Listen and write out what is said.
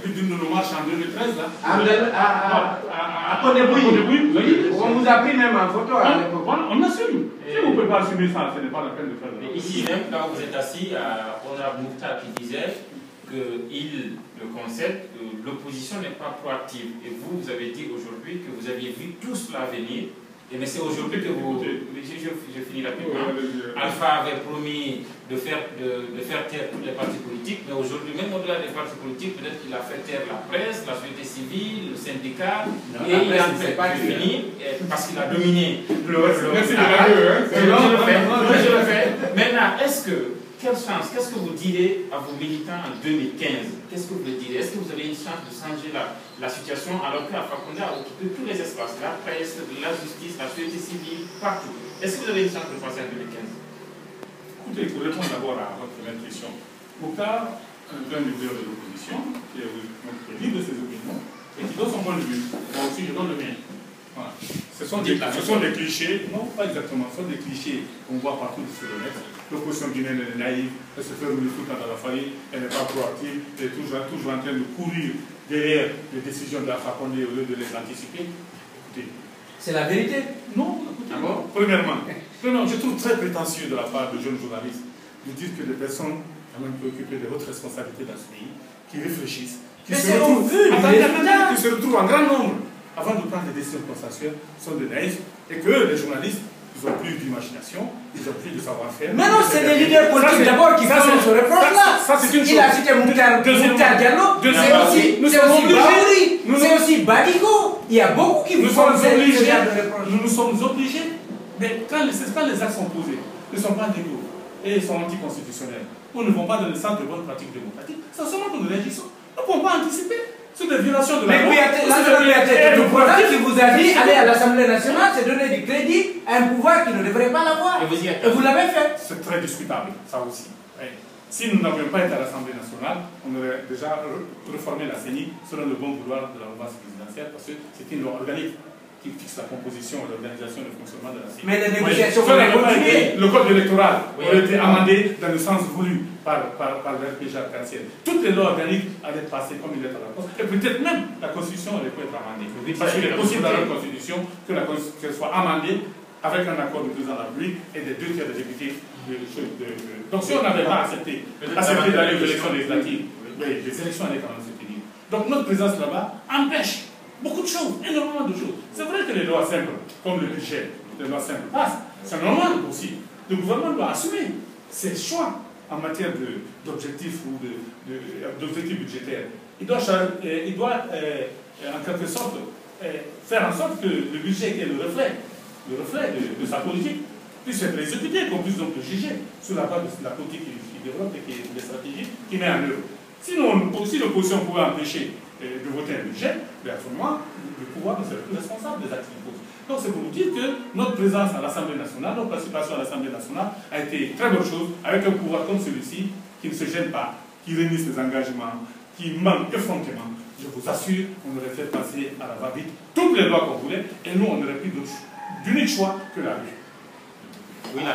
d'une marche en 2013 là. À Conébouille, on vous a pris même en photo à l'époque. On assume. Si vous ne pouvez pas assumer ça, ce n'est pas la peine de faire ça. Ici même, quand vous êtes assis, à Honorable Mouktar qui disait qu'il le concède, l'opposition n'est pas proactive. Et vous avez dit aujourd'hui que vous aviez vu tout cela venir. Mais c'est aujourd'hui que vous... Je finis rapidement. Alpha avait promis de faire taire tous les partis politiques, mais aujourd'hui, même au-delà des partis politiques, peut-être qu'il a fait taire la presse, la société civile, le syndicat, et il a fait pas finir, parce qu'il a dominé le je le fais. Maintenant, quelle chance, qu'est-ce que vous direz à vos militants en 2015? Qu'est-ce que vous leur direz? Est-ce que vous avez une chance de changer la situation alors qu'Alpha Condé a occupé tous les espaces, la presse, la justice, la société civile, partout? Est-ce que vous avez une chance de passer en 2015? Écoutez, pour répondre d'abord à votre première question, Mouktar, un grand leader de l'opposition, qui est libre de ses opinions, et qui donne son point de vue. Moi aussi, je donne le mien. Voilà. Ce sont des clichés, non pas exactement, ce sont des clichés qu'on voit partout sur le net. L'opposition guinéenne est naïve, elle se fait rouler tout le temps dans la farine, elle n'est pas proactive, elle est toujours en train de courir derrière les décisions de l'Alpha Condé au lieu de les anticiper. Écoutez. C'est la vérité? Non, écoutez. Premièrement, je trouve très prétentieux de la part de jeunes journalistes de dire que des personnes quand même préoccupées de hautes responsabilités dans ce pays, qui réfléchissent, qui se retrouvent en grand nombre avant de prendre des décisions consensuelles, sont des naïfs, et que les journalistes, ils n'ont plus d'imagination, ils n'ont plus de savoir-faire. Mais non, c'est des leaders politiques d'abord qui font ce reproche-là. Il a cité Mouktar Diallo, c'est aussi Badigo. Il y a beaucoup qui vous font ce genre de reproche. Nous sommes obligés, mais quand les actes sont posés, ils ne sont pas légaux et ils sont anticonstitutionnels, ou ne vont pas dans le sens de bonnes pratiques démocratiques, c'est seulement que nous réagissons. Nous ne pouvons pas anticiper sur des violations de la loi. Mais le pouvoir qui vous a dit aller à l'Assemblée nationale, c'est donner du crédit à un pouvoir qui ne devrait pas l'avoir. Et vous l'avez fait. C'est très discutable, ça aussi. Si nous n'avions pas été à l'Assemblée nationale, on aurait déjà reformé la CENI selon le bon vouloir de la mouvance présidentielle, parce que c'est une loi organique qui fixe la composition et l'organisation et le fonctionnement de la CENI. Mais les négociations le code électoral aurait été amendé dans le sens voulu par l'RPG arc-en-ciel. Toutes les lois organiques allaient passer comme il est à la Constitution. Et peut-être même la Constitution aurait pu être amendée. Parce qu'il est possible dans la Constitution qu'elle soit amendée avec un accord du président de la République et des 2 tiers des députés. Donc si on n'avait pas accepté d'aller aux élections législatives, les élections allaient quand même se tenir. Donc notre présence là-bas empêche beaucoup de choses, énormément de choses. C'est vrai que les lois simples, comme le budget, les lois simples passent. C'est normal aussi. Le gouvernement doit assumer ses choix en matière d'objectifs ou d'objectifs budgétaires. Il doit en quelque sorte faire en sorte que le budget qui est le reflet de sa politique puisse être exécuté, qu'on puisse donc le juger sur la base de la politique qu'il développe et des stratégies qu'il met en œuvre. Si l'opposition pouvait empêcher de voter un budget, à ce moment, le pouvoir ne serait plus responsable des actes qu'il pose. Donc c'est pour vous dire que notre présence à l'Assemblée nationale, notre participation à l'Assemblée nationale a été une très bonne chose, avec un pouvoir comme celui-ci, qui ne se gêne pas, qui renie ses engagements, qui manque effrontément. Je vous assure, on aurait fait passer à la va-vite toutes les lois qu'on voulait, et nous, on n'aurait plus d'unique choix que la rue.